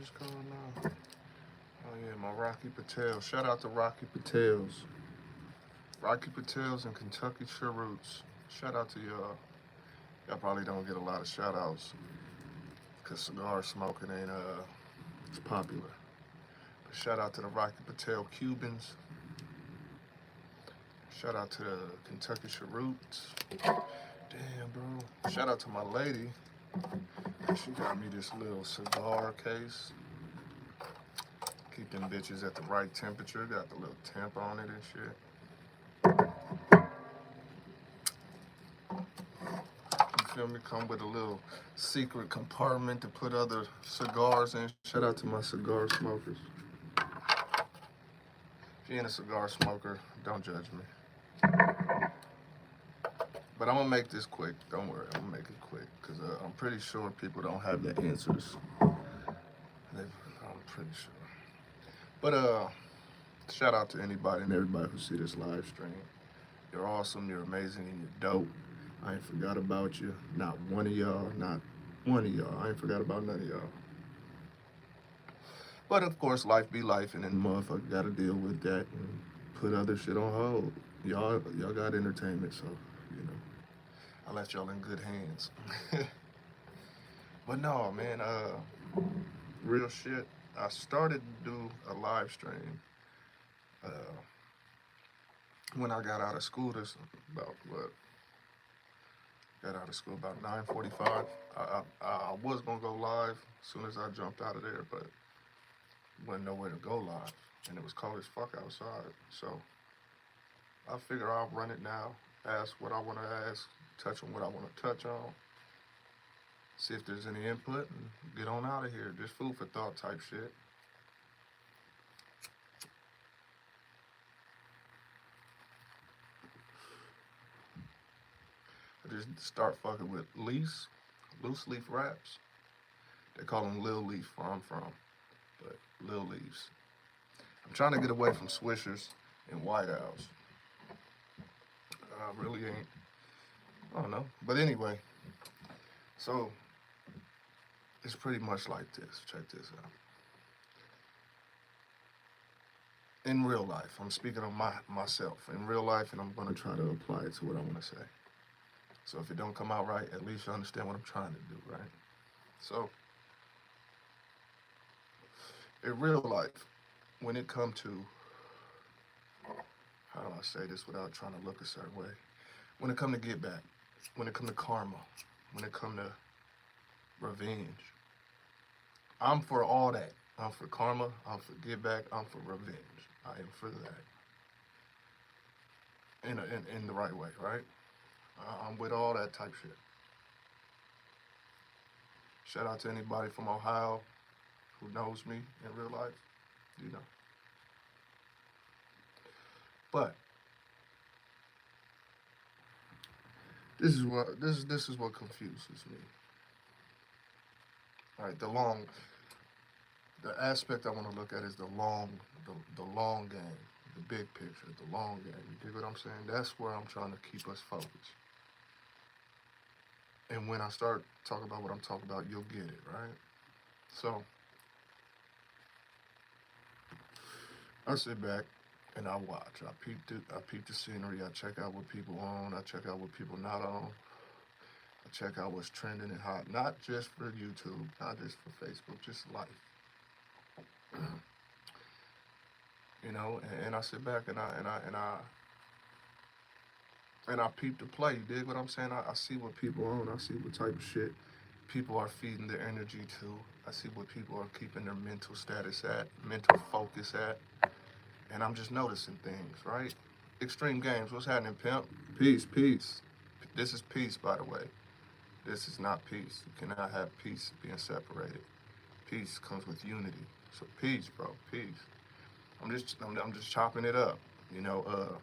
just going on? Oh yeah, my Rocky Patel. Shout out to Rocky Patels. Rocky Patels and Kentucky Cheroots. Shout out to y'all. Y'all probably don't get a lot of shout outs because cigar smoking ain't it's popular. But shout out to the Rocky Patel Cubans. Shout out to the Kentucky Cheroots. Damn, bro. Shout out to my lady. She got me this little cigar case. Keep them bitches at the right temperature. Got the little temp on it and shit. You feel me? Come with a little secret compartment to put other cigars in. Shout out to my cigar smokers. If you ain't a cigar smoker, don't judge me. But I'm gonna make this quick. Don't worry, I'm gonna make it quick because I'm pretty sure people don't have the answers. I'm pretty sure. But shout out to anybody and everybody who see this live stream. You're awesome. You're amazing, and you're dope. I ain't forgot about you. Not one of y'all. Not one of y'all. I ain't forgot about none of y'all. But of course, life be life, and then motherfucker got to deal with that and put other shit on hold. Y'all got entertainment, so you know I left y'all in good hands. But no, man. Real shit. I started to do a live stream uh, when I got out of school. This about what? Got out of school about 9:45. I was gonna go live as soon as I jumped out of there, but wasn't nowhere to go live, and it was cold as fuck outside. So I figure I'll run it now, ask what I want to ask, touch on what I want to touch on, see if there's any input, and get on out of here. Just food for thought type shit. I just start fucking with loose leaf wraps. They call them Lil Leaf where I'm from, but Lil Leaves. I'm trying to get away from Swishers and White Owls. I really ain't. I don't know. But anyway, so it's pretty much like this. Check this out. In real life, I'm speaking of myself in real life, and I'm gonna try to apply it to what I want to say. So if it don't come out right, at least you understand what I'm trying to do, right? So in real life, when it come to how do I say this without trying to look a certain way? When it come to get back, when it come to karma, when it come to revenge, I'm for all that. I'm for karma. I'm for get back. I'm for revenge. I am for that. In the right way, right? I'm with all that type shit. Shout out to anybody from Ohio who knows me in real life. You know. But this is what confuses me. All right, the aspect I want to look at is the long game, the big picture, the long game. You dig what I'm saying? That's where I'm trying to keep us focused. And when I start talking about what I'm talking about, you'll get it, right? So I sit back and I watch. I peep the scenery. I check out what people on. I check out what people not on. I check out what's trending and hot. Not just for YouTube, not just for Facebook, just life. You know, and I sit back and I peep the play. You dig what I'm saying? I see what people on. I see what type of shit people are feeding their energy to. I see what people are keeping their mental status at, mental focus at, and I'm just noticing things, right? Extreme Games, what's happening, pimp? Peace, peace. This is peace, by the way. This is not peace. You cannot have peace being separated. Peace comes with unity. So peace, bro, peace. I'm just chopping it up, you know.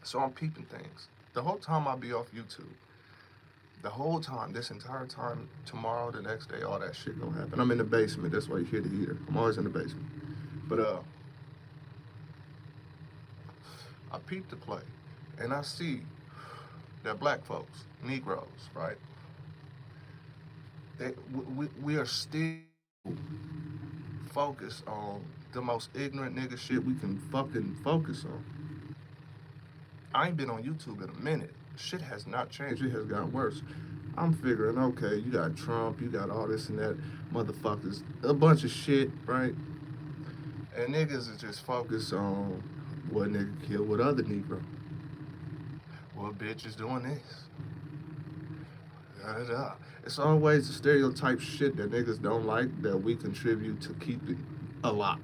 So I'm peeping things. The whole time I'll be off YouTube. The whole time, this entire time, tomorrow, the next day, all that shit gonna happen. I'm in the basement. That's why you hear the heater. I'm always in the basement. But I peep the play, and I see that black folks, Negroes, right? We are still focus on the most ignorant nigga shit we can fucking focus on. I ain't been on YouTube in a minute. Shit has not changed. It has gotten worse. I'm figuring, okay, you got Trump, you got all this and that, motherfuckers, a bunch of shit, right? And niggas is just focused on what nigga killed what other Negro. What bitch is doing this? Da, da, da. It's always the stereotype shit that niggas don't like that we contribute to keep it alive.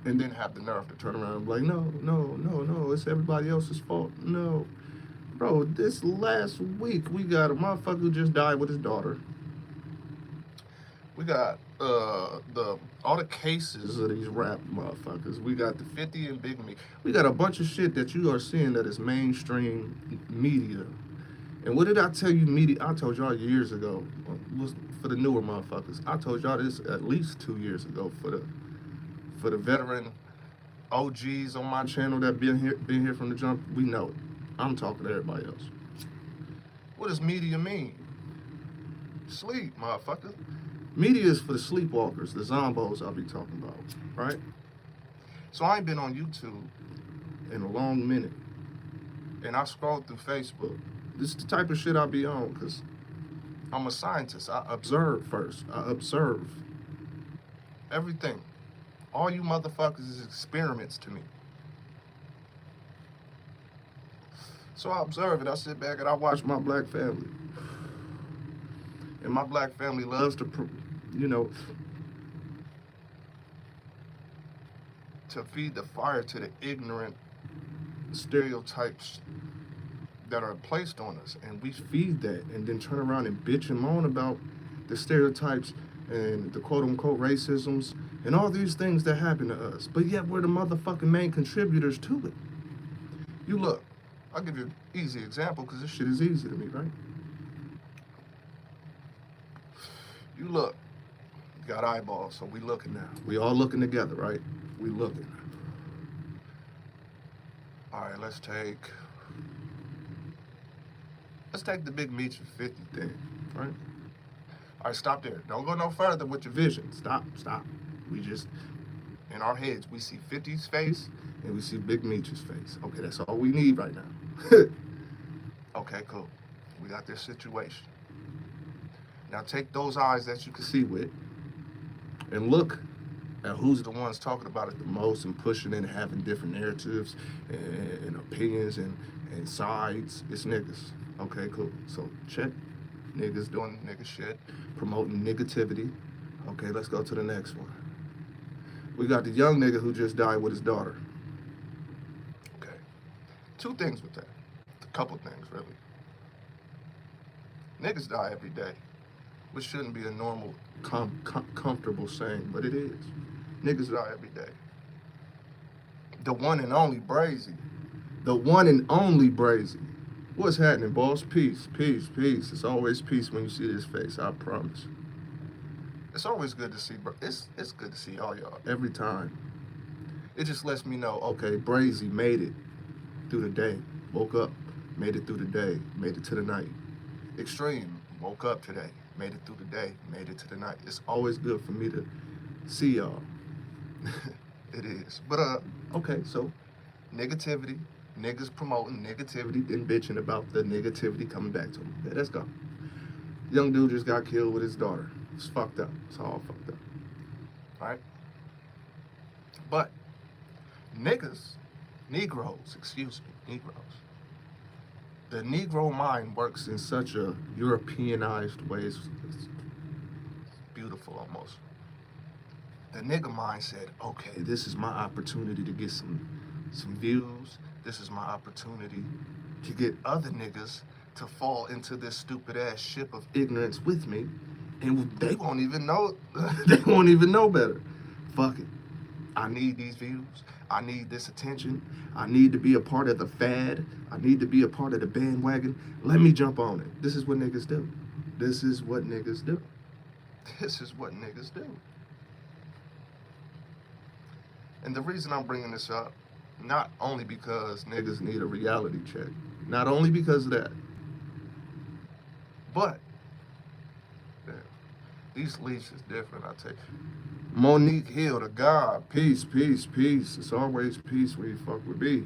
And then have the nerve to turn around and be like, no, it's everybody else's fault. No. Bro, this last week we got a motherfucker who just died with his daughter. We got all the cases of these rap motherfuckers. We got the 50 and Big Me. We got a bunch of shit that you are seeing that is mainstream media. And what did I tell you media? I told y'all years ago, was for the newer motherfuckers. I told y'all this at least 2 years ago for the veteran OGs on my channel that been here from the jump. We know it. I'm talking to everybody else. What does media mean? Sleep, motherfucker. Media is for the sleepwalkers, the zombos I'll be talking about, right? So I ain't been on YouTube in a long minute. And I scrolled through Facebook. This is the type of shit I be on, because I'm a scientist. I observe first. I observe everything. All you motherfuckers is experiments to me. So I observe it. I sit back and I watch my black family. And my black family loves to, to feed the fire to the ignorant stereotypes that are placed on us. And we feed that and then turn around and bitch and moan about the stereotypes and the quote-unquote racisms and all these things that happen to us. But yet we're the motherfucking main contributors to it. You look, I'll give you an easy example because this shit is easy to me, right? You look, you got eyeballs, so we looking now. We all looking together, right? We looking. All right, let's take the Big Meech 50 thing, right? All right, stop there. Don't go no further with your vision. Stop. We just, in our heads, we see 50's face and we see Big Meech's face. Okay, that's all we need right now. Okay, cool. We got this situation. Now take those eyes that you can see with and look at who's the ones talking about it the most and pushing and having different narratives and opinions and sides. It's niggas. Okay, cool. So check. Niggas doing nigga shit, promoting negativity. Okay, let's go to the next one. We got the young nigga who just died with his daughter. Okay. Two things with that. A couple things, really. Niggas die every day, which shouldn't be a normal, comfortable saying, but it is. Niggas die every day. The one and only Brazy. The one and only Brazy. What's happening, boss? Peace. It's always peace when you see this face, I promise. It's always good to see, bro. It's good to see all y'all every time. It just lets me know, okay, Brazy made it through the day. Woke up, made it through the day, made it to the night. Extreme, woke up today, made it through the day, made it to the night. It's always good for me to see y'all. It is. But, okay, so negativity. Niggas promoting negativity, then bitching about the negativity coming back to them. Okay, let's go. Young dude just got killed with his daughter. It's fucked up. It's all fucked up. Right? But Negroes, the Negro mind works in such a Europeanized way. It's beautiful almost. The nigga mind said, okay, this is my opportunity to get some views. This is my opportunity to get other niggas to fall into this stupid ass ship of ignorance with me, and they won't even know. They won't even know better. Fuck it. I need these views. I need this attention. I need to be a part of the fad. I need to be a part of the bandwagon. Let me jump on it. This is what niggas do. This is what niggas do. This is what niggas do. And the reason I'm bringing this up, not only because niggas need a reality check, not only because of that, but East Leach is different, I tell you. Monique Hill, the God, peace, peace, peace. It's always peace when you fuck with me.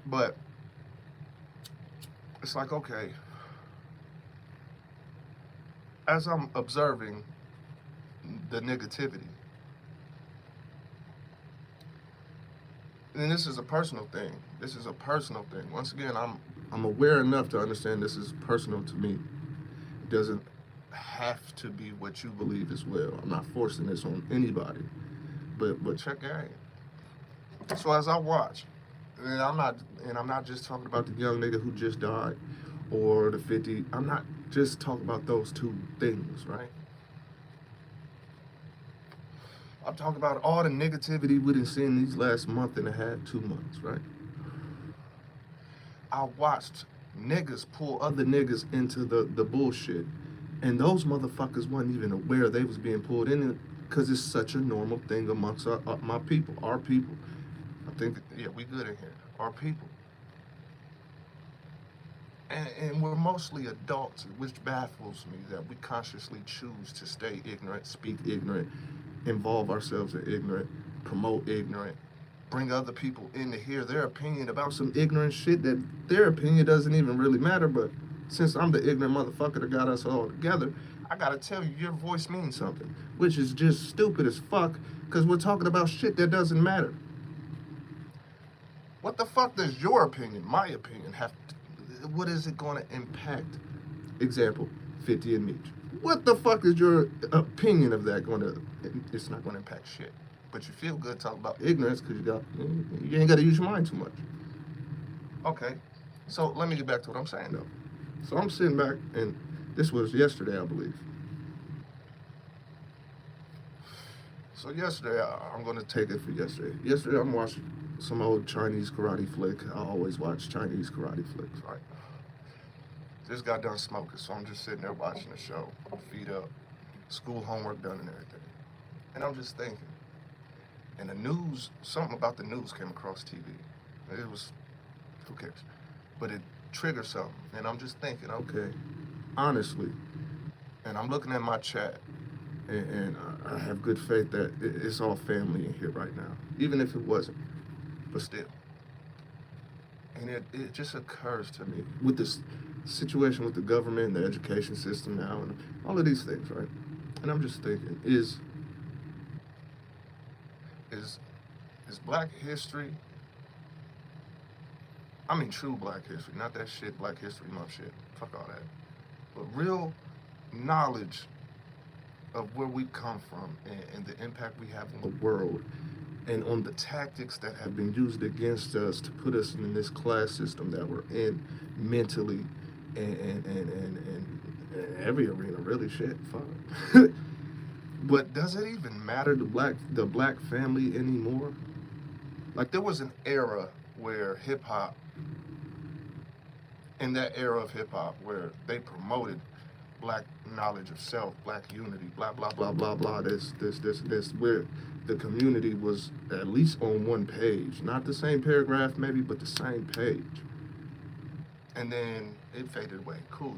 But it's like, okay, as I'm observing the negativity, and this is a personal thing. This is a personal thing. Once again, I'm aware enough to understand this is personal to me. It doesn't have to be what you believe as well. I'm not forcing this on anybody. But check it out. So as I watch, and I'm not just talking about the young nigga who just died or the 50. I'm not just talking about those two things, right? I'm talking about all the negativity we done seen these last month and a half, 2 months, right? I watched niggas pull other niggas into the bullshit, and those motherfuckers wasn't even aware they was being pulled in it because it's such a normal thing amongst my people, our people. I think, yeah, we good in here, our people. And we're mostly adults, which baffles me that we consciously choose to stay ignorant, speak ignorant, involve ourselves in ignorant, promote ignorant, bring other people in to hear their opinion about some ignorant shit that their opinion doesn't even really matter. But since I'm the ignorant motherfucker that got us all together, I gotta tell you, your voice means something, which is just stupid as fuck, because we're talking about shit that doesn't matter. What the fuck does your opinion, my opinion, have to, what is it going to impact? Example, 50 and Meech. What the fuck is your opinion of that going to, it's not going to impact shit. But you feel good talking about ignorance because you ain't got to use your mind too much. Okay, so let me get back to what I'm saying though. So I'm sitting back, and this was yesterday, I believe. So yesterday, I'm going to take it for yesterday. Yesterday, I'm watching some old Chinese karate flick. I always watch Chinese karate flicks, right? Just got done smoking, so I'm just sitting there watching the show, feet up, school homework done and everything. And I'm just thinking, and the news, something about the news came across TV. It was, who cares? But it triggered something, and I'm just thinking, okay, honestly, and I'm looking at my chat, and I have good faith that it's all family in here right now, even if it wasn't, but still. And it just occurs to me with this situation with the government and the education system now and all of these things, right? And I'm just thinking, is Black history, I mean true Black history, not that shit Black History Month shit, fuck all that, but real knowledge of where we come from and the impact we have on the world and on the tactics that have been used against us to put us in this class system that we're in mentally and every arena, really, shit, fuck. But does it even matter the black family anymore? Like, there was an era where hip-hop, in that era of hip-hop where they promoted Black knowledge of self, Black unity, blah, blah, blah, blah, blah, this, where the community was at least on one page. Not the same paragraph maybe, but the same page. And then it faded away. Cool.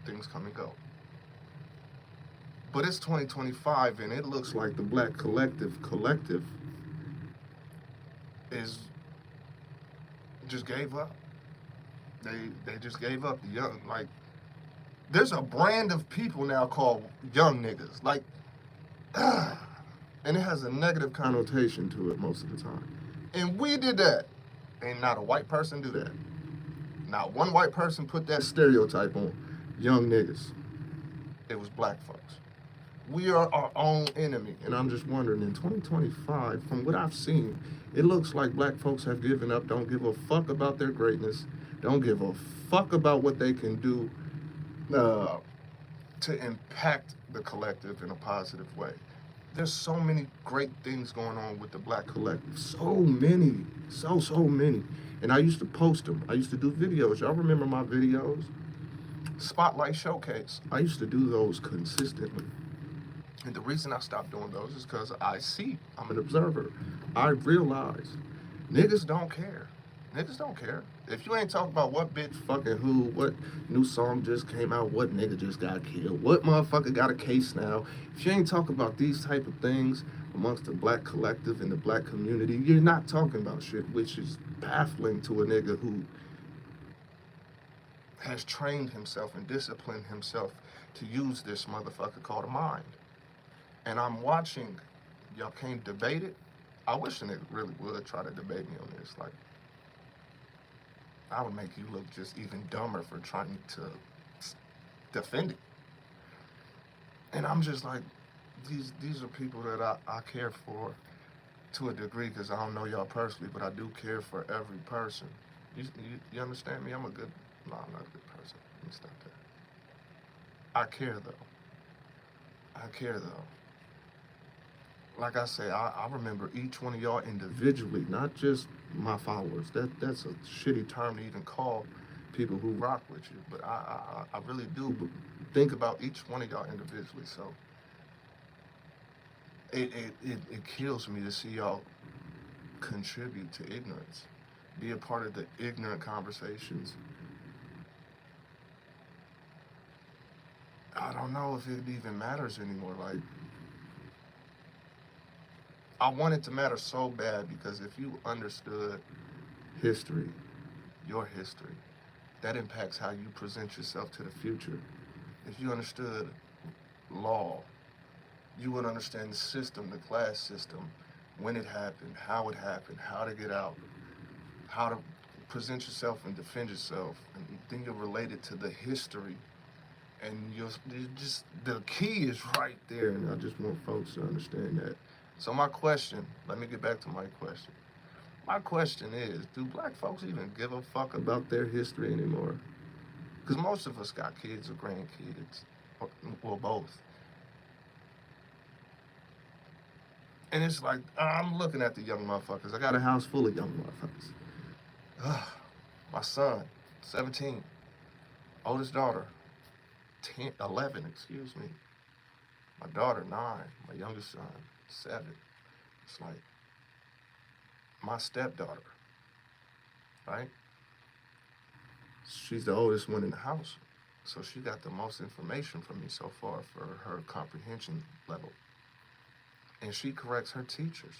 Things come and go. But it's 2025, and it looks like the Black collective is just gave up. They just gave up. The young, like, there's a brand of people now called young niggas. Like, and it has a negative connotation to it most of the time. And we did that. Ain't not a white person do that. Not one white person put that stereotype on young niggas. It was Black folks. We are our own enemy. And I'm just wondering, in 2025, from what I've seen, it looks like Black folks have given up, don't give a fuck about their greatness, don't give a fuck about what they can do to impact the collective in a positive way. There's so many great things going on with the Black collective. So many. So many. And I used to post them. I used to do videos. Y'all remember my videos? Spotlight Showcase. I used to do those consistently. And the reason I stopped doing those is because I'm an observer. I realize niggas don't care. Niggas don't care. If you ain't talking about what bitch fucking who, what new song just came out, what nigga just got killed, what motherfucker got a case now, if you ain't talking about these type of things amongst the black collective and the black community, you're not talking about shit, which is baffling to a nigga who has trained himself and disciplined himself to use this motherfucker called a mind. And I'm watching, y'all can't debate it. I wish a nigga really would try to debate me on this. Like, I would make you look just even dumber for trying to defend it. And I'm just like, these are people that I care for to a degree because I don't know y'all personally, but I do care for every person. You understand me? I'm a good, no, I'm not a good person. Let me stop that. I care though. I care though. Like I say, I remember each one of y'all individually, not just my followers. That's a shitty term to even call people who rock with you, but I really do think about each one of y'all individually. So it kills me to see y'all contribute to ignorance, be a part of the ignorant conversations. I don't know if it even matters anymore. Like, I want it to matter so bad because if you understood history, your history, that impacts how you present yourself to the future. If you understood law, you would understand the system, the class system, when it happened, how to get out, how to present yourself and defend yourself. And then you're related to the history. And you just, the key is right there. And I just want folks to understand that. So my question, let me get back to my question. My question is, do black folks even give a fuck about their history anymore? Because most of us got kids or grandkids, or both. And it's like, I'm looking at the young motherfuckers. I got a house full of young motherfuckers. My son, 17. Oldest daughter, 10, 11, excuse me. My daughter, 9. My youngest son, 7. It's like my stepdaughter, right? She's the oldest one in the house. So she got the most information from me so far for her comprehension level. And she corrects her teachers.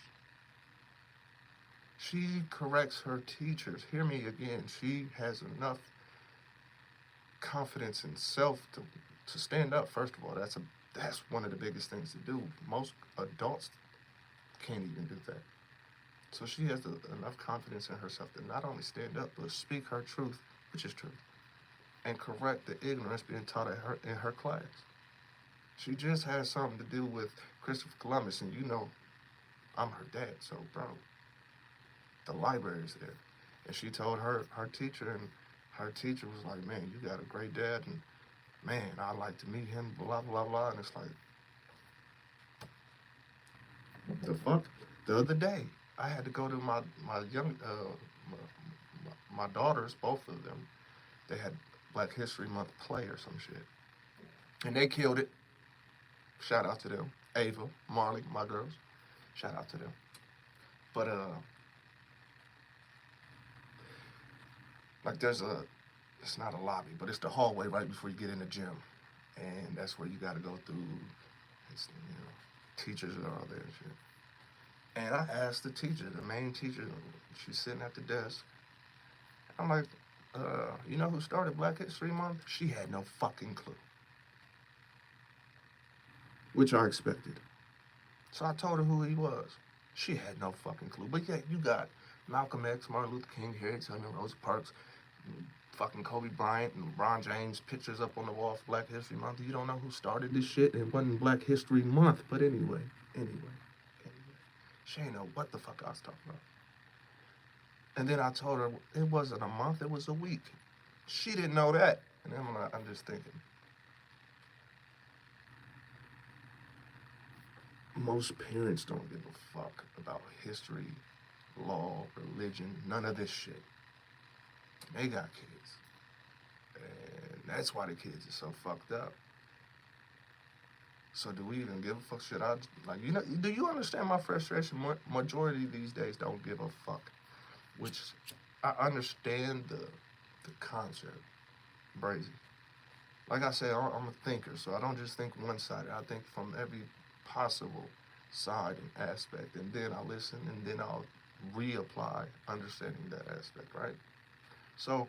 She corrects her teachers. Hear me again. She has enough confidence in self to stand up. First of all, that's one of the biggest things to do. Most adults can't even do that. So she has enough confidence in herself to not only stand up but speak her truth, which is truth, and correct the ignorance being taught at her in her class. She just has something to do with Christopher Columbus, and you know I'm her dad, so bro, the library's there. And she told her teacher, and her teacher was like, man, you got a great dad, and man, I'd like to meet him, blah, blah, blah. And it's like, the fuck? The other day, I had to go to my young, my daughters, both of them, they had Black History Month play or some shit. And they killed it. Shout out to them. Ava, Marley, my girls. Shout out to them. But like it's not a lobby, but it's the hallway right before you get in the gym, and that's where you got to go through. It's, teachers are all there and shit. And I asked the teacher, the main teacher, she's sitting at the desk. I'm like, you know who started Black History Month? She had no fucking clue, which I expected. So I told her who he was. She had no fucking clue. But yet you got Malcolm X, Martin Luther King, Harriet Tubman, Rosa Parks, fucking Kobe Bryant and LeBron James pictures up on the wall for Black History Month. You don't know who started this shit? It wasn't Black History Month. But anyway. She ain't know what the fuck I was talking about. And then I told her it wasn't a month, it was a week. She didn't know that. And then I'm just thinking, most parents don't give a fuck about history, law, religion, none of this shit. They got kids. And that's why the kids are so fucked up. So do we even give a fuck? Should I, like, do you understand my frustration? Majority these days don't give a fuck. Which I understand the concept, Brazy. Like I said, I'm a thinker, so I don't just think one-sided. I think from every possible side and aspect, and then I listen, and then I'll reapply understanding that aspect, right? So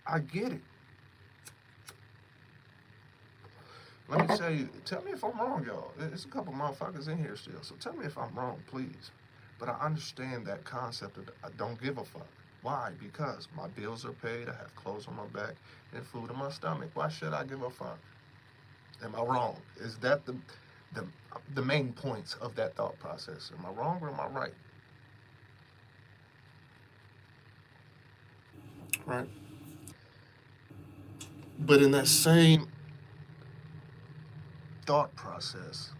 I get it. Let me tell you, tell me if I'm wrong, y'all. There's a couple motherfuckers in here still, so tell me if I'm wrong, please. But I understand that concept of I don't give a fuck. Why? Because my bills are paid, I have clothes on my back, and food in my stomach. Why should I give a fuck? Am I wrong? Is that the the main points of that thought process? Am I wrong or am I right? Right. But in that same thought process,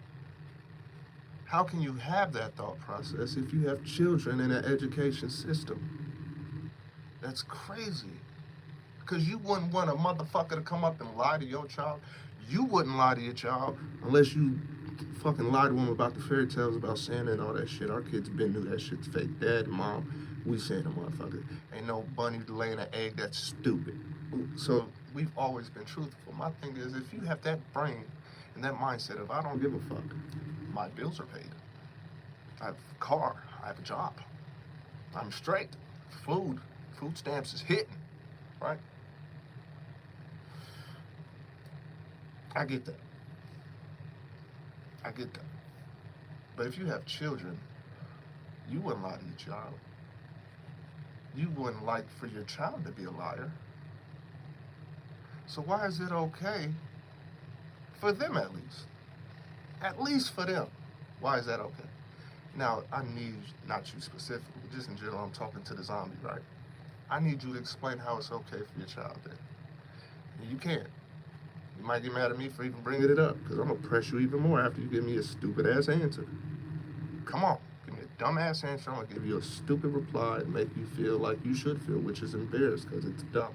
how can you have that thought process if you have children in an education system? That's crazy. Because you wouldn't want a motherfucker to come up and lie to your child. You wouldn't lie to your child unless you fucking lie to them about the fairy tales about Santa and all that shit. Our kids been knew that shit's fake. Dad and mom, we Santa motherfucker. Ain't no bunny laying an egg, that's stupid. So we've always been truthful. My thing is, if you have that brain and that mindset of I don't give a fuck, my bills are paid. I have a car, I have a job, I'm straight. Food stamps is hitting, right? I get that. I get that. But if you have children, you wouldn't lie to your child. You wouldn't like for your child to be a liar. So why is it okay for them at least? At least for them. Why is that okay? Now, I need, not you specifically, just in general, I'm talking to the zombie, right? I need you to explain how it's okay for your child then. And you can't. You might get mad at me for even bringing it up, because I'm going to press you even more after you give me a stupid ass answer. Come on, give me a dumb ass answer. I'm going to give you a stupid reply and make you feel like you should feel, which is embarrassed because it's dumb.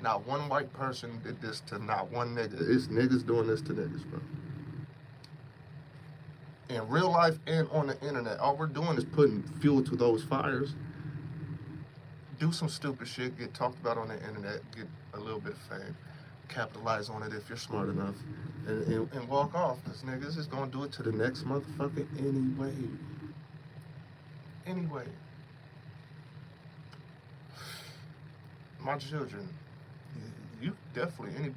Not one white person did this to not one nigga. It's niggas doing this to niggas, bro. In real life and on the internet, all we're doing is putting fuel to those fires. Do some stupid shit, get talked about on the internet, get a little bit of fame, capitalize on it if you're smart enough, and walk off. Because niggas is gonna do it to the next motherfucker anyway. Anyway. My children, you definitely,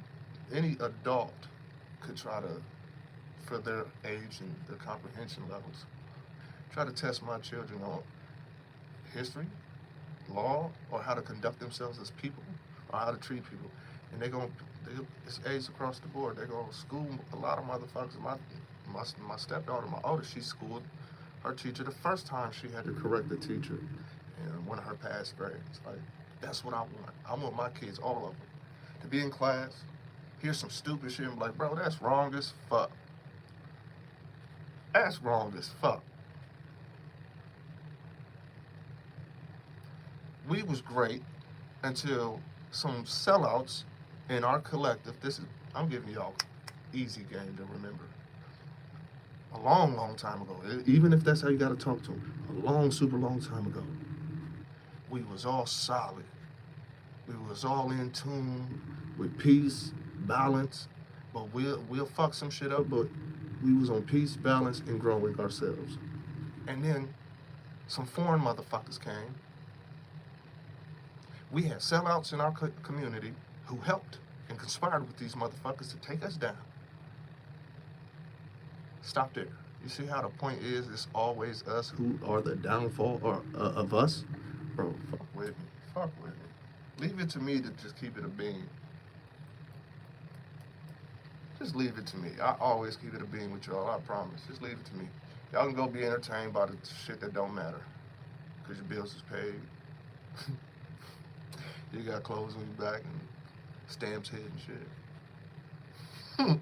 any adult could try to, for their age and their comprehension levels, try to test my children on history, law, or how to conduct themselves as people, or how to treat people. And it's A's across the board. They're gonna school a lot of motherfuckers. My stepdaughter, my oldest, she schooled her teacher the first time she had to correct the teacher in one of her past grades. Like, that's what I want. I want my kids, all of them, to be in class, hear some stupid shit and be like, bro, that's wrong as fuck. That's wrong as fuck. We was great until some sellouts in our collective, I'm giving y'all easy game to remember. A long, long time ago, even if that's how you gotta talk to them, a long, super long time ago, we was all solid. We was all in tune with peace, balance, but we'll fuck some shit up, but we was on peace, balance, and growing ourselves. And then some foreign motherfuckers came. We had sellouts in our community who helped and conspired with these motherfuckers to take us down. Stop there. You see how the point is, it's always us who are the downfall of us? Bro, fuck with me. Fuck with me. Leave it to me to just keep it a bean. Just leave it to me. I always keep it a bean with y'all, I promise. Just leave it to me. Y'all can go be entertained by the shit that don't matter. Because your bills is paid. You got clothes on your back and stamps hit and shit.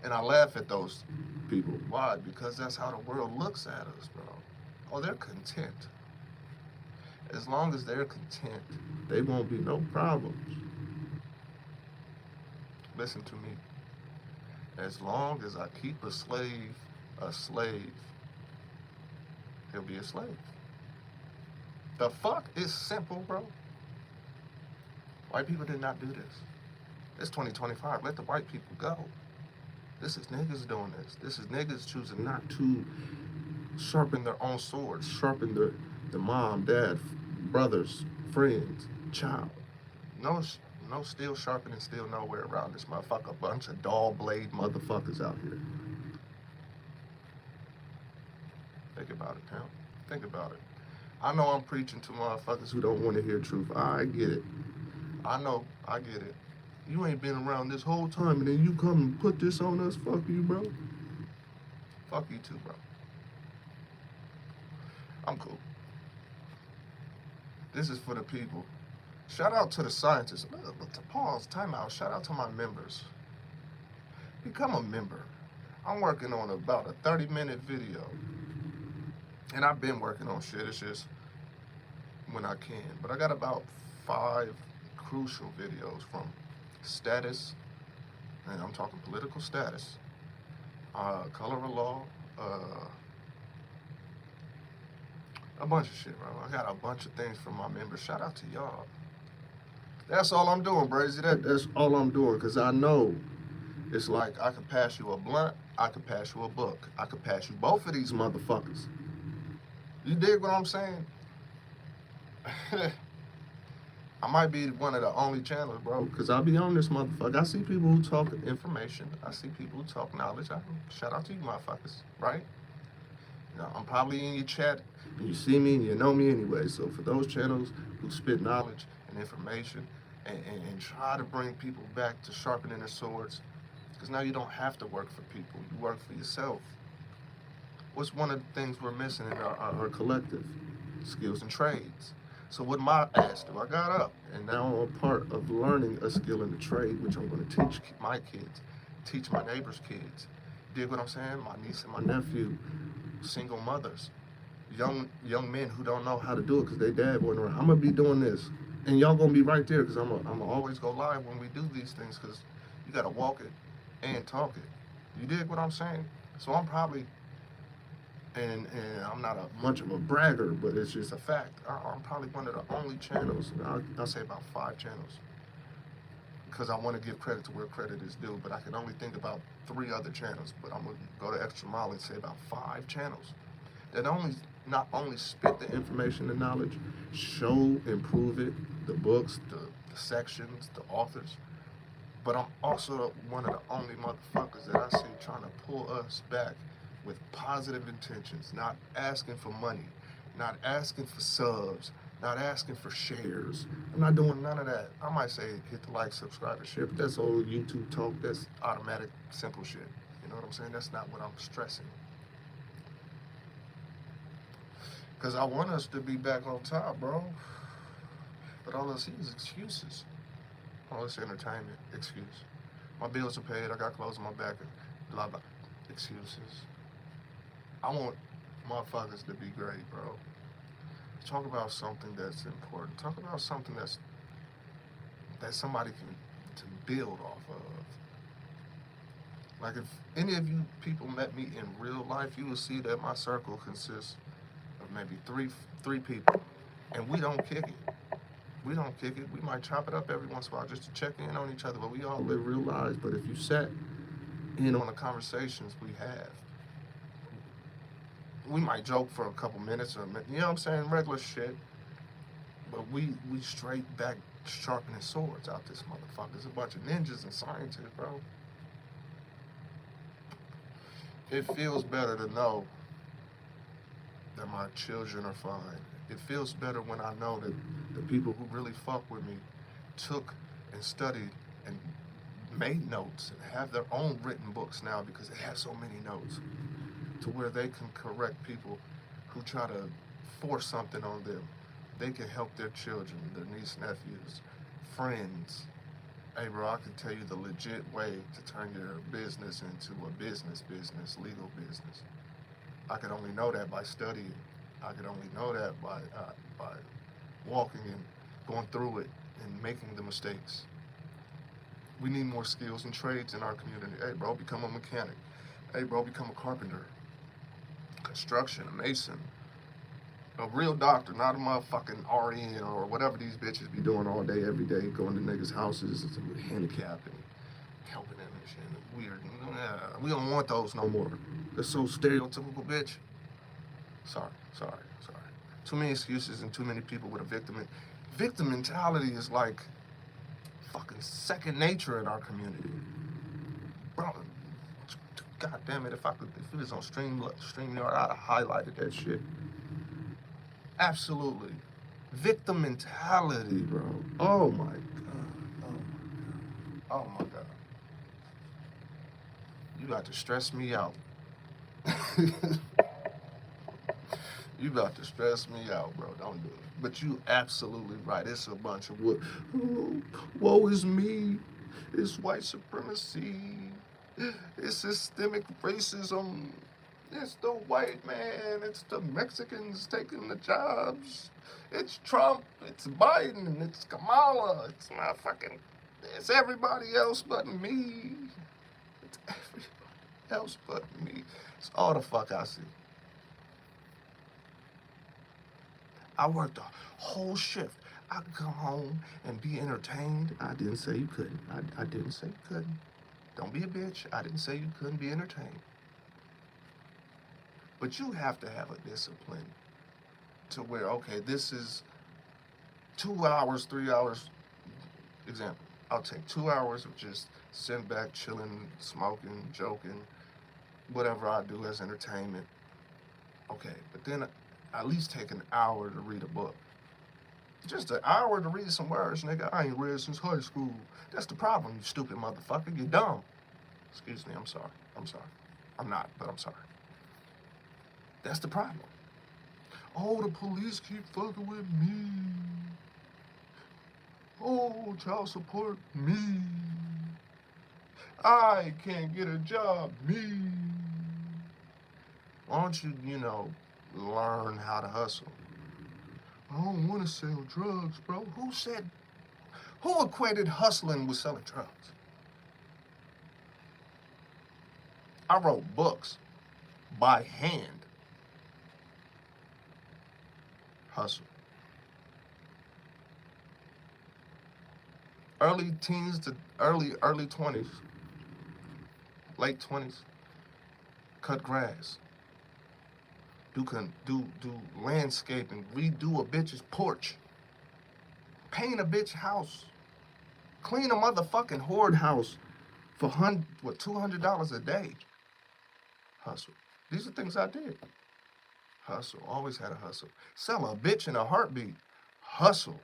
And I laugh at those people. Why? Because that's how the world looks at us, bro. Oh, they're content. As long as they're content, they won't be no problems. Listen to me. As long as I keep a slave, he'll be a slave. The fuck? It's simple, bro. White people did not do this. It's 2025. Let the white people go. This is niggas doing this. This is niggas choosing not to sharpen their own swords, sharpen the mom, dad, brothers, friends, child. No, no steel sharpening steel nowhere around this motherfucker. A bunch of dull blade motherfuckers out here. Think about it, pimp. Think about it. I know I'm preaching to motherfuckers who don't want to hear truth. I get it. I know. I get it. You ain't been around this whole time and then you come and put this on us. Fuck you, bro. Fuck you too, bro. I'm cool. This is for the people. Shout out to the scientists. Pause, time out. Shout out to my members. Become a member. I'm working on about a 30-minute video. And I've been working on shit. It's just when I can. But I got about 5 crucial videos from status, and I'm talking political status, color of law, a bunch of shit, bro. I got a bunch of things from my members. Shout out to y'all. That's all I'm doing, Brazy. That's all I'm doing, because I know it's like I could pass you a blunt, I could pass you a book. I could pass you both of these motherfuckers. You dig what I'm saying? I might be one of the only channels, bro, because I'll be on this motherfucker. I see people who talk information. I see people who talk knowledge. Shout out to you motherfuckers, right? You know, I'm probably in your chat, and you see me, and you know me anyway. So for those channels who spit knowledge and information and try to bring people back to sharpening their swords, because now you don't have to work for people. You work for yourself. What's one of the things we're missing in our collective? Skills and trades. So what my ass do? I got up, and now I'm a part of learning a skill in the trade, which I'm going to teach my kids, teach my neighbors' kids. Dig what I'm saying? My niece and my nephew, single mothers, young men who don't know how to do it because they dad wasn't around. I'm going to be doing this, and y'all going to be right there because I'm going to always go live when we do these things because you got to walk it and talk it. You dig what I'm saying? So I'm probably... And I'm not much of a bragger, but it's just a fact. I'm probably one of the only channels, I'll say about 5 channels, because I want to give credit to where credit is due, but I can only think about 3 other channels, but I'm going to go the extra mile and say about 5 channels that not only spit the information and knowledge, show and prove it, the books, the sections, the authors, but I'm also one of the only motherfuckers that I see trying to pull us back with positive intentions, not asking for money, not asking for subs, not asking for shares. I'm not doing none of that. I might say hit the like, subscribe, and share, but that's old YouTube talk. That's automatic, simple shit. You know what I'm saying? That's not what I'm stressing. Because I want us to be back on top, bro. But all I see is excuses. All this entertainment, excuse. My bills are paid, I got clothes on my back, and blah, blah. Excuses. I want motherfuckers to be great, bro. Talk about something that's important. Talk about something that somebody can build off of. Like if any of you people met me in real life, you will see that my circle consists of maybe three people, and we don't kick it. We don't kick it. We might chop it up every once in a while just to check in on each other, but we all live real lives. But if you sat in on the conversations we have, we might joke for a couple minutes, or you know what I'm saying, regular shit. But we straight back sharpening swords out this motherfucker. There's a bunch of ninjas and scientists, bro. It feels better to know that my children are fine. It feels better when I know that the people who really fuck with me took and studied and made notes and have their own written books now because they have so many notes, to where they can correct people who try to force something on them. They can help their children, their niece, nephews, friends. Hey bro, I can tell you the legit way to turn your business into a business, legal business. I could only know that by studying. I could only know that by walking and going through it and making the mistakes. We need more skills and trades in our community. Hey bro, become a mechanic. Hey bro, become a carpenter. Construction, a mason, A real doctor, not a motherfucking RN or whatever these bitches be doing all day, every day, going to niggas' houses with handicap and helping them and shit. Weird. We don't want those no more. They're so stereotypical, bitch. Sorry, sorry, sorry. Too many excuses and too many people with a victim mentality is like fucking second nature in our community. Bro, god damn it, if it was on StreamYard, I'd have highlighted that shit. Absolutely. Victim mentality, bro. Oh my god. Oh my god. You got to stress me out. You about to stress me out, bro. Don't do it. But you absolutely right. It's a bunch of what? Oh, woe is me. It's white supremacy. It's systemic racism. It's the white man. It's the Mexicans taking the jobs. It's Trump. It's Biden. It's Kamala. It's not fucking. It's everybody else but me. It's everybody else but me. It's all the fuck I see. I worked a whole shift. I could come home and be entertained. I didn't say you couldn't. I didn't say you couldn't. Don't be a bitch. I didn't say you couldn't be entertained. But you have to have a discipline to where, okay, this is 2 hours, 3 hours. Example, I'll take 2 hours of just sitting back, chilling, smoking, joking, whatever I do as entertainment. Okay, but then at least take an hour to read a book. Just an hour to read some words, nigga. I ain't read since high school. That's the problem, you stupid motherfucker. You're dumb. Excuse me, I'm sorry. I'm sorry. I'm not, but I'm sorry. That's the problem. Oh, the police keep fucking with me. Oh, child support, me. I can't get a job, me. Why don't you, learn how to hustle? I don't want to sell drugs, bro. Who equated hustling with selling drugs? I wrote books by hand. Hustle. Early teens to early 20s, late 20s, cut grass. Do landscaping, redo a bitch's porch, paint a bitch house, clean a motherfucking hoard house for $200 a day. Hustle. These are things I did. Hustle. Always had a hustle. Sell a bitch in a heartbeat. Hustle.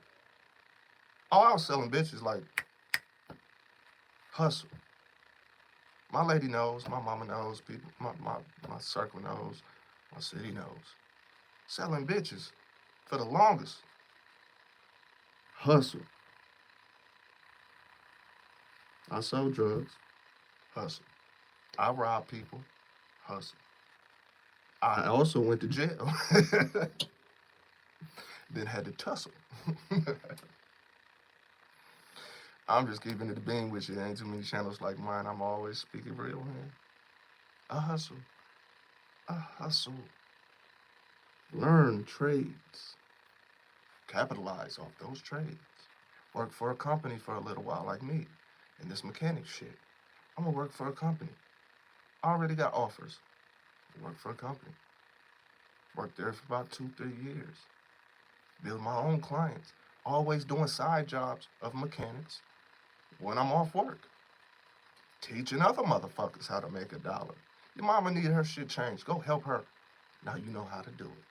Oh, I was selling bitches like hustle. My lady knows, my mama knows, people, my circle knows, my city knows. Selling bitches for the longest. Hustle. I sold drugs. Hustle. I robbed people. Hustle. I also went to jail. Then had to tussle. I'm just keeping it a bean with you. There ain't too many channels like mine. I'm always speaking real, man. I hustle. I hustle. Learn trades. Capitalize off those trades. Work for a company for a little while like me in this mechanic shit. I'm gonna work for a company. I already got offers. Work for a company. Worked there for about 2-3 years. Build my own clients. Always doing side jobs of mechanics when I'm off work. Teaching other motherfuckers how to make a dollar. Your mama need her shit changed. Go help her. Now you know how to do it.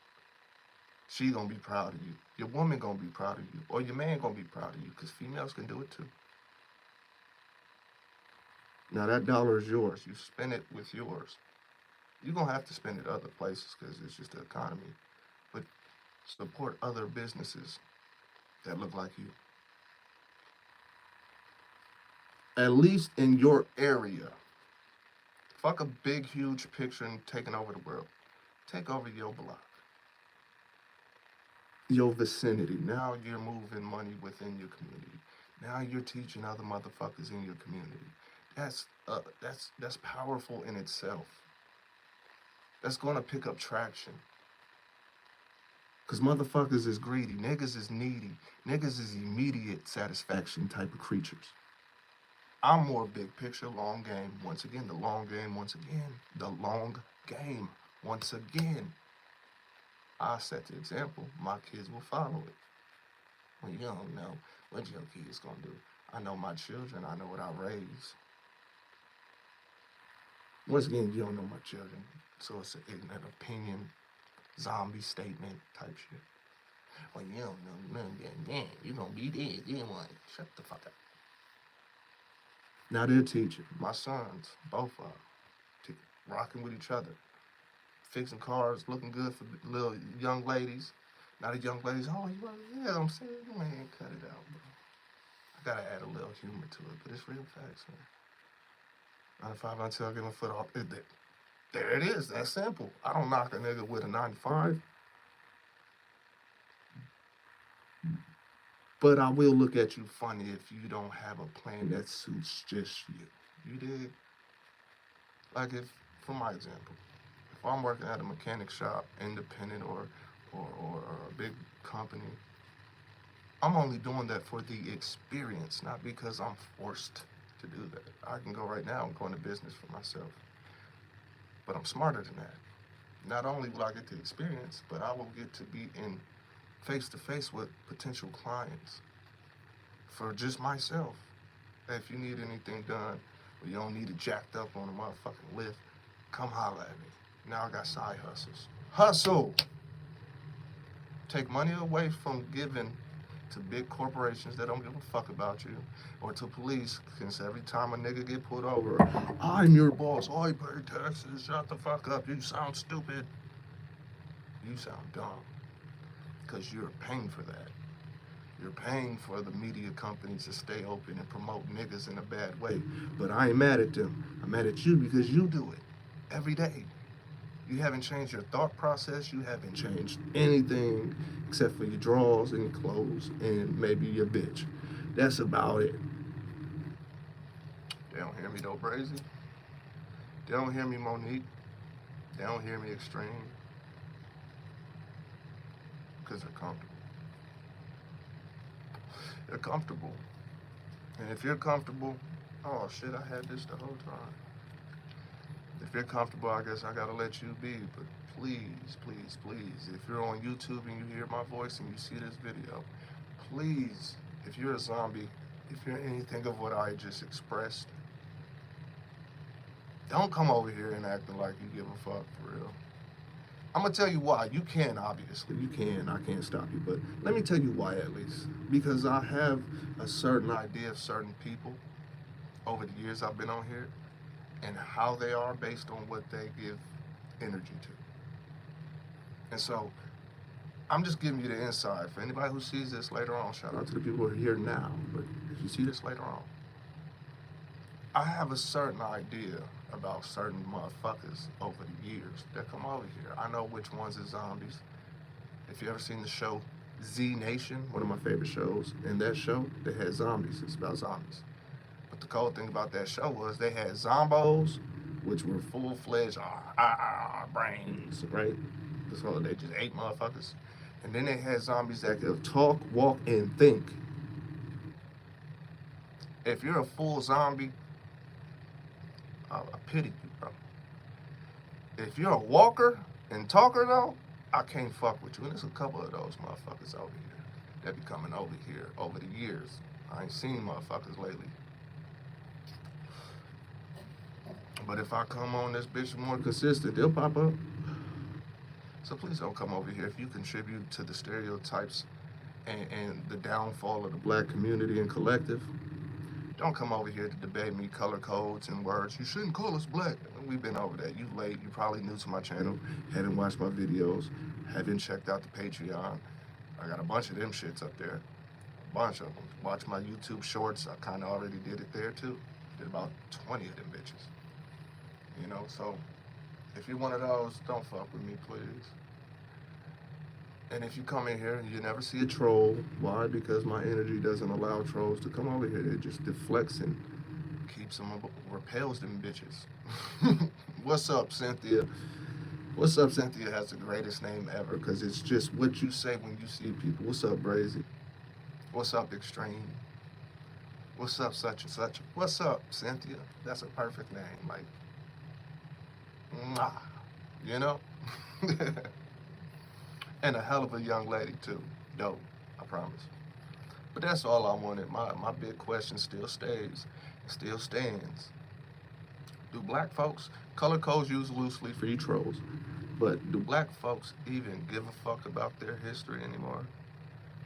She gonna be proud of you. Your woman gonna be proud of you. Or your man gonna be proud of you, because females can do it too. Now that dollar is yours. You spend it with yours. You're gonna have to spend it other places because it's just the economy. But support other businesses that look like you. At least in your area. Fuck a big, huge picture and taking over the world. Take over your block. Your vicinity. Now you're moving money within your community. Now you're teaching other motherfuckers in your community. That's powerful in itself. That's gonna pick up traction. Because motherfuckers is greedy. Niggas is needy. Niggas is immediate satisfaction type of creatures. I'm more big picture, long game. Once again, the long game. Once again, the long game. Once again, I set the example. My kids will follow it. Well, you don't know what your kids gonna do. I know my children. I know what I raise. Once again, you don't know my children. So it's an ignorant opinion, zombie statement type shit. Well, you don't know nothing. You gonna be dead. You want shut the fuck up. Now they're teaching. My sons, both of them, rocking with each other, fixing cars, looking good for little young ladies. Now the young ladies, oh, yeah, I'm saying, man, cut it out, bro. I gotta add a little humor to it, but it's real facts, man. 95 until I get my foot off. There it is. That's simple. I don't knock a nigga with a 95. But I will look at you funny if you don't have a plan that suits just you. You dig? Like if, for my example, if I'm working at a mechanic shop, independent or a big company, I'm only doing that for the experience, not because I'm forced to do that. I can go right now and go into business for myself. But I'm smarter than that. Not only will I get the experience, but I will get to be in face-to-face with potential clients for just myself. Hey, if you need anything done, or you don't need it jacked up on a motherfucking lift, come holler at me. Now I got side hustles. Hustle! Take money away from giving to big corporations that don't give a fuck about you, or to police, because every time a nigga get pulled over, I'm your boss, I pay taxes, shut the fuck up, you sound stupid. You sound dumb, because you're paying for that. You're paying for the media companies to stay open and promote niggas in a bad way. But I ain't mad at them. I'm mad at you because you do it every day. You haven't changed your thought process. You haven't changed anything except for your drawers and your clothes and maybe your bitch. That's about it. They don't hear me though, Brazy. They don't hear me, Monique. They don't hear me, Extreme. Because they're comfortable. They're comfortable. And if you're comfortable, oh shit, I had this the whole time. If you're comfortable, I guess I gotta let you be. But please, please, please, if you're on YouTube and you hear my voice and you see this video, please, if you're a zombie, if you're anything of what I just expressed, don't come over here and acting like you give a fuck for real. I'm gonna tell you why. You can, obviously. You can. I can't stop you. But let me tell you why at least. Because I have a certain idea of certain people over the years I've been on here and how they are based on what they give energy to. And so I'm just giving you the inside. For anybody who sees this later on, shout out to the people who are here now. But if you see this later on, I have a certain idea about certain motherfuckers over the years that come over here. I know which ones are zombies. If you ever seen the show Z Nation, one of my favorite shows, in that show, they had zombies. It's about zombies. But the cool thing about that show was they had zombos, which were full-fledged brains, right? So they just ate motherfuckers. And then they had zombies that could talk, walk, and think. If you're a full zombie, I pity you, bro. If you're a walker and talker, though, I can't fuck with you. And there's a couple of those motherfuckers over here that be coming over here over the years. I ain't seen motherfuckers lately. But if I come on this bitch more consistent, they'll pop up. So please don't come over here. If you contribute to the stereotypes and the downfall of the black community and collective, don't come over here to debate me color codes and words. You shouldn't call us black. We've been over that. You late. You probably new to my channel. Haven't watched my videos. Haven't checked out the Patreon. I got a bunch of them shits up there. A bunch of them. Watch my YouTube shorts. I kind of already did it there too. Did about 20 of them bitches. You know, so if you're one of those, don't fuck with me, please. And if you come in here and you never see a troll, why? Because my energy doesn't allow trolls to come over here. It just deflects and keeps them, repels them bitches. What's up, Cynthia? What's up, Cynthia has the greatest name ever because it's just what you say when you see people. What's up, Brazy? What's up, Extreme? What's up, such and such? What's up, Cynthia? That's a perfect name. Like, mwah, you know? And a hell of a young lady, too. Dope, I promise. But that's all I wanted. My big question still stays, still stands. Do black folks, color codes used loosely for you trolls, but do black folks even give a fuck about their history anymore?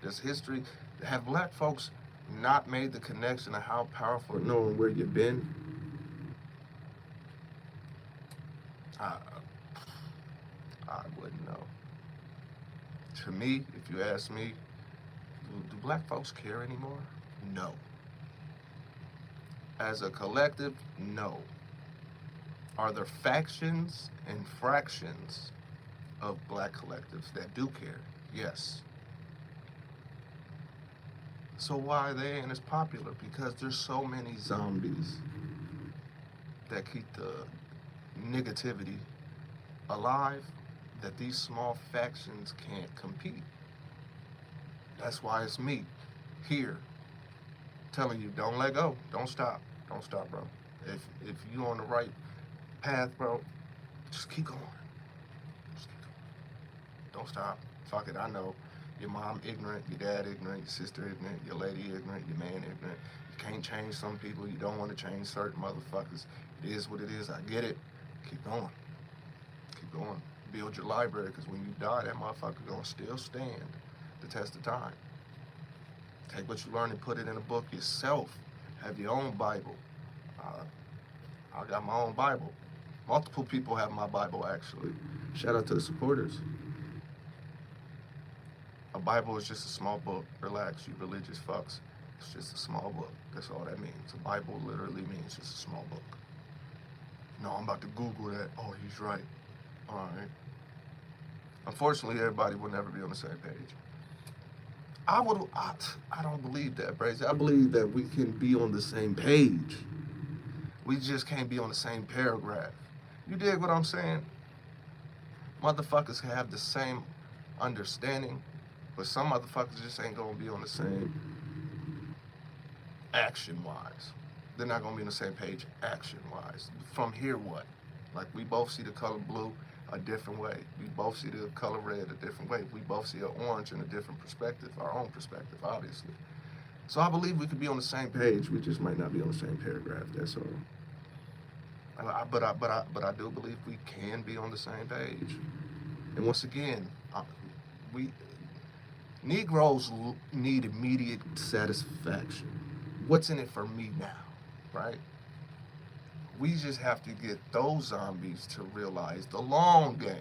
Does history, have black folks not made the connection of how powerful knowing where you've been? I, I wouldn't know. To me, if you ask me, do black folks care anymore? No. As a collective, no. Are there factions and fractions of black collectives that do care? Yes. So why they ain't as popular? Because there's so many zombies that keep the negativity alive that these small factions can't compete. That's why it's me here telling you, don't let go, don't stop, bro. If you on the right path, bro, just keep going. Just keep going. Don't stop. Fuck it. I know your mom ignorant, your dad ignorant, your sister ignorant, your lady ignorant, your man ignorant. You can't change some people. You don't want to change certain motherfuckers. It is what it is. I get it. Keep going. Keep going. Build your library, because when you die, that motherfucker gonna still stand the test of time. Take what you learn and put it in a book yourself. Have your own Bible. I got my own Bible. Multiple people have my Bible, actually. Shout out to the supporters. A Bible is just a small book. Relax, you religious fucks. It's just a small book. That's all that means. A Bible literally means just a small book. No, I'm about to Google that. Oh, he's right. All right. Unfortunately, everybody will never be on the same page. I don't believe that, Brazy. I believe that we can be on the same page. We just can't be on the same paragraph. You dig what I'm saying? Motherfuckers can have the same understanding, but some motherfuckers just ain't gonna be on the same action-wise. They're not gonna be on the same page action-wise. From here, what? Like, we both see the color blue a different way. We both see the color red a different way. We both see an orange in a different perspective, our own perspective, obviously. So I believe we could be on the same page. We just might not be on the same paragraph. That's all. But I do believe we can be on the same page. And once again, we Negroes need immediate satisfaction. What's in it for me now, right? We just have to get those zombies to realize the long game.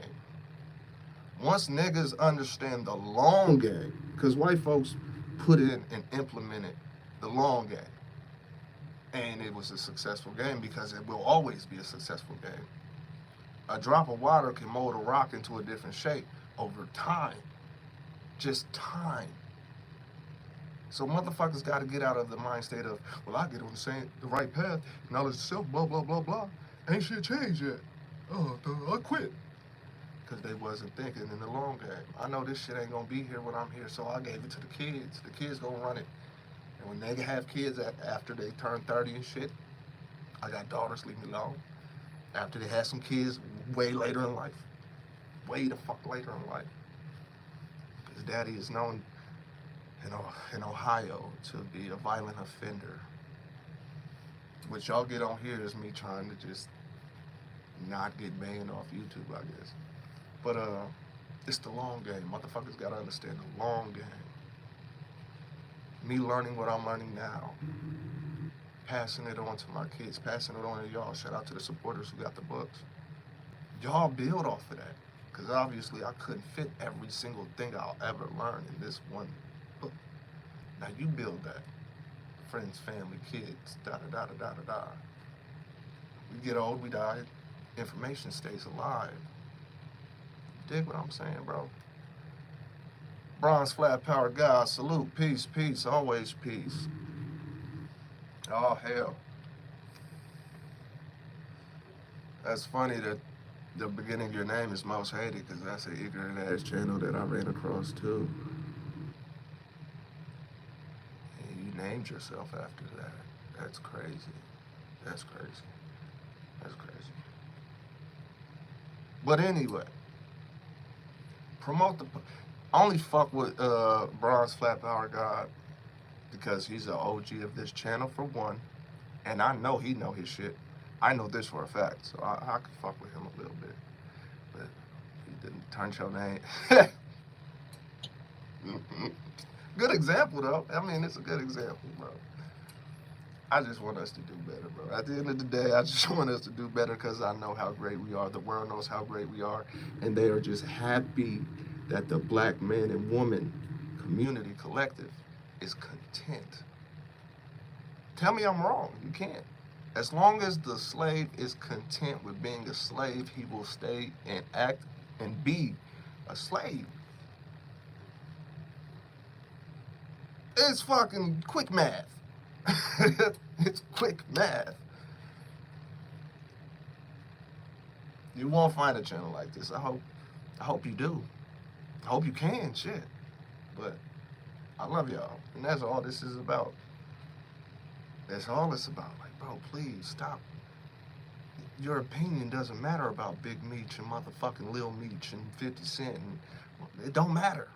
Once niggas understand the long game, because white folks put in and implemented the long game, and it was a successful game because it will always be a successful game. A drop of water can mold a rock into a different shape over time. Just time. So motherfuckers got to get out of the mind state of, well, I get on the right path, knowledge of self, blah, blah, blah, blah. Ain't shit changed yet. Oh, I quit. Because they wasn't thinking in the long game. I know this shit ain't going to be here when I'm here, so I gave it to the kids. The kids going to run it. And when they have kids after they turn 30 and shit, I got daughters, leave me alone. After they had some kids way later in life. Way the fuck later in life. His daddy is known in Ohio to be a violent offender. What y'all get on here is me trying to just not get banned off YouTube, I guess. But it's the long game. Motherfuckers gotta understand the long game. Me learning what I'm learning now, passing it on to my kids, passing it on to y'all. Shout out to the supporters who got the books. Y'all build off of that. Because obviously I couldn't fit every single thing I'll ever learn in this one book. Now you build that. Friends, family, kids, da-da-da-da-da-da-da. We get old, we die. Information stays alive. Dig what I'm saying, bro? Bronze Flat Power God, salute, peace, peace, always peace. Oh, hell. That's funny that The beginning of your name is most hated because that's an ignorant ass channel that I ran across too. And you named yourself after that. That's crazy. That's crazy. That's crazy. But anyway, promote the. Only fuck with Bronze Flat Power God because he's an OG of this channel for one, and I know he know his shit. I know this for a fact, so I can fuck with him a little bit. But he didn't turn your name. Good example though. I mean, it's a good example, bro. I just want us to do better, bro. At the end of the day, I just want us to do better because I know how great we are. The world knows how great we are, and they are just happy that the black man and woman community collective is content. Tell me I'm wrong. You can't. As long as the slave is content with being a slave, he will stay and act and be a slave. It's fucking quick math. It's quick math. You won't find a channel like this. I hope you do. I hope you can, shit. But I love y'all. And that's all this is about. That's all it's about. Like, bro, please stop. Your opinion doesn't matter about Big Meech and motherfucking Lil Meech and 50 Cent. It don't matter.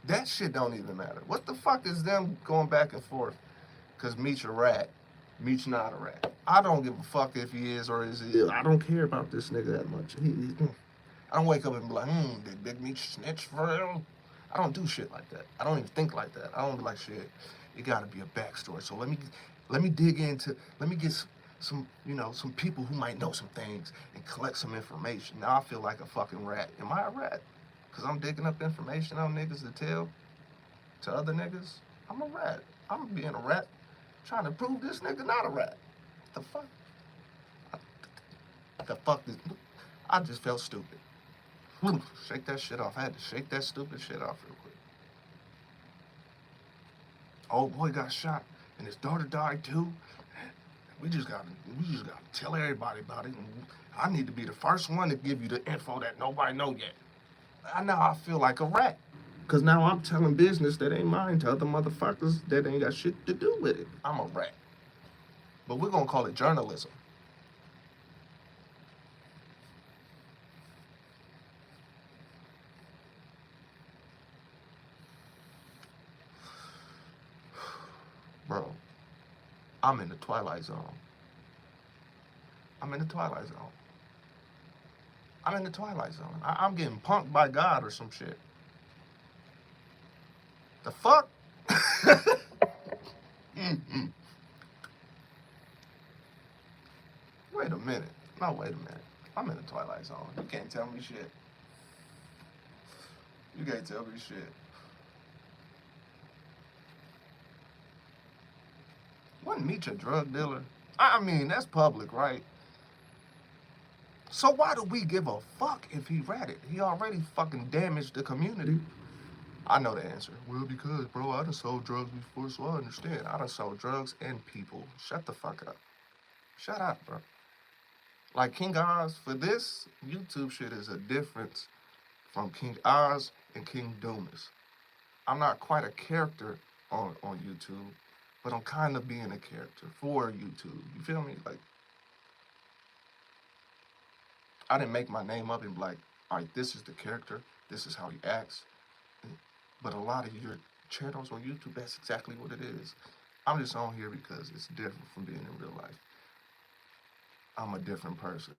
That shit don't even matter. What the fuck is them going back and forth? Because Meech a rat. Meech not a rat. I don't give a fuck if he is or is he. I don't care about this nigga that much. I don't wake up and be like, did Big Meech snitch for real? I don't do shit like that. I don't even think like that. I don't be like, shit, it gotta be a backstory. So let me dig into, let me get some, some people who might know some things and collect some information. Now I feel like a fucking rat. Am I a rat? Because I'm digging up information on niggas to tell to other niggas? I'm a rat. I'm being a rat trying to prove this nigga not a rat. The fuck? The fuck is, I just felt stupid. Shake that shit off. I had to shake that stupid shit off real quick. Old boy got shot and his daughter died too. We just gotta tell everybody about it. And I need to be the first one to give you the info that nobody know yet. Now I feel like a rat. Cause now I'm telling business that ain't mine to other motherfuckers that ain't got shit to do with it. I'm a rat. But we're gonna call it journalism. Bro, I'm in the Twilight Zone. I'm in the Twilight Zone. I'm in the Twilight Zone. I'm getting punked by God or some shit. The fuck? Wait a minute. No, wait a minute. I'm in the Twilight Zone. You can't tell me shit. You can't tell me shit. Wasn't Meech a drug dealer? I mean, that's public, right? So why do we give a fuck if he ratted? He already fucking damaged the community. I know the answer. Well, because, bro, I done sold drugs before, so I understand. I done sold drugs and people. Shut the fuck up. Shut up, bro. Like King Oz, for this, YouTube shit is a difference from King Oz and King Doomis. I'm not quite a character on YouTube, but I'm kind of being a character for YouTube. You feel me? Like, I didn't make my name up and be like, all right, this is the character. This is how he acts. But a lot of your channels on YouTube, that's exactly what it is. I'm just on here because it's different from being in real life. I'm a different person.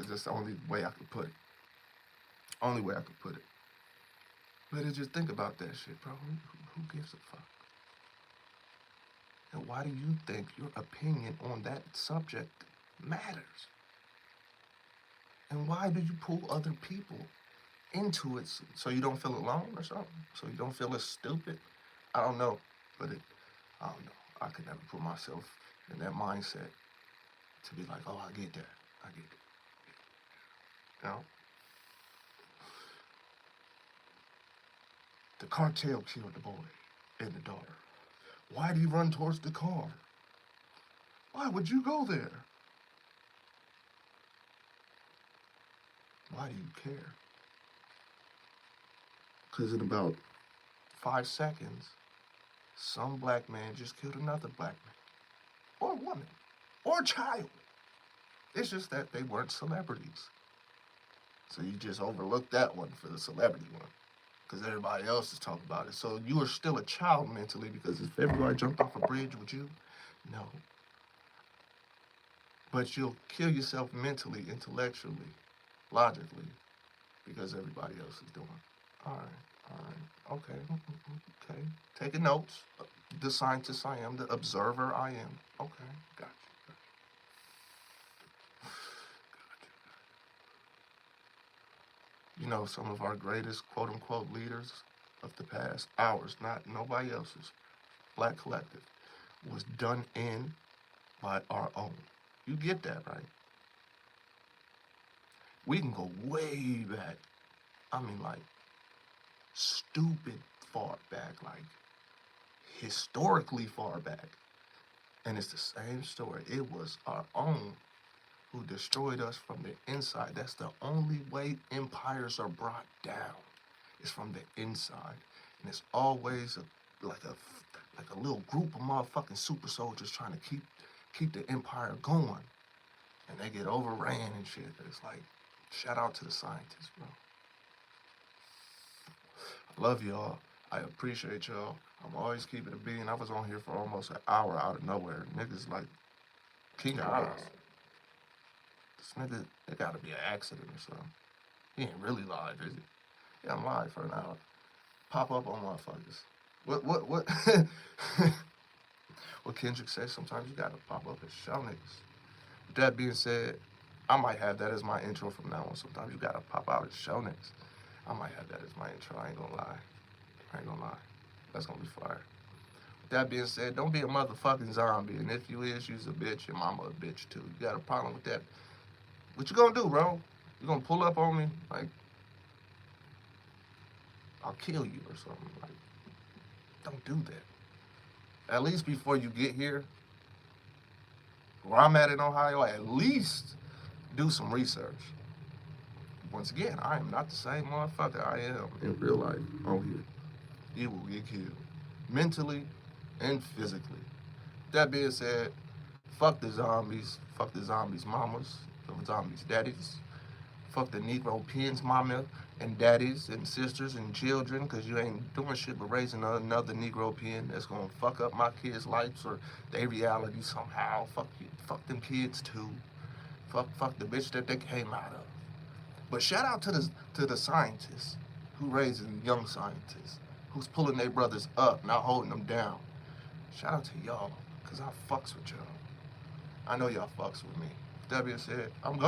That's the only way I could put it. Only way I could put it. But just think about that shit, bro. Who gives a fuck? And why do you think your opinion on that subject matters? And why do you pull other people into it so you don't feel alone or something? So you don't feel as stupid? I don't know, but I don't know. I could never put myself in that mindset to be like, oh, I get that. I get it. You know? The cartel killed the boy and the daughter. Why did he run towards the car? Why would you go there? Why do you care? Because in about 5 seconds, some black man just killed another black man, or woman, or child. It's just that they weren't celebrities. So you just overlooked that one for the celebrity one, because everybody else is talking about it. So you are still a child mentally, because if everybody jumped off a bridge, would you? No. But you'll kill yourself mentally, intellectually, logically, because everybody else is doing it. All right, okay, okay. Taking notes. The scientist I am, the observer I am. Okay, got you. You know, some of our greatest quote unquote leaders of the past, ours, not nobody else's, Black Collective, was done in by our own. You get that, right? We can go way back. I mean, like, stupid far back, like, historically far back. And it's the same story. It was our own who destroyed us from the inside. That's the only way empires are brought down. It's from the inside. And it's always like a little group of motherfucking super soldiers trying to keep the empire going. And they get overran and shit. It's like, shout out to the scientists, bro. I love y'all. I appreciate y'all. I'm always keeping it being. I was on here for almost an hour out of nowhere. Niggas like King of Oz. This nigga, it gotta be an accident or something. He ain't really live, is he? Yeah, I'm live for an hour. Pop up on motherfuckers. What what Kendrick says, sometimes you gotta pop up and show niggas. With that being said, I might have that as my intro from now on. Sometimes you gotta pop out and show niggas. I might have that as my intro, I ain't gonna lie. I ain't gonna lie. That's gonna be fire. With that being said, don't be a motherfucking zombie. And if you is, you's a bitch. Your mama a bitch too. You got a problem with that? What you gonna do, bro? You gonna pull up on me? Like, I'll kill you or something. Like, don't do that. At least before you get here, where I'm at in Ohio, at least do some research. Once again, I am not the same motherfucker I am in real life on here. You will get killed. Mentally and physically. That being said, fuck the zombies. Fuck the zombies' mamas. The zombies' daddies. Fuck the Negro pins mama and daddies and sisters and children, because you ain't doing shit but raising another Negro pin that's gonna fuck up my kids' lives or their reality somehow. Fuck you. Fuck them kids too. Fuck the bitch that they came out of. But shout out to the scientists who raising young scientists, who's pulling their brothers up, not holding them down. Shout out to y'all, because I fucks with y'all. I know y'all fucks with me. That being said, I'm going.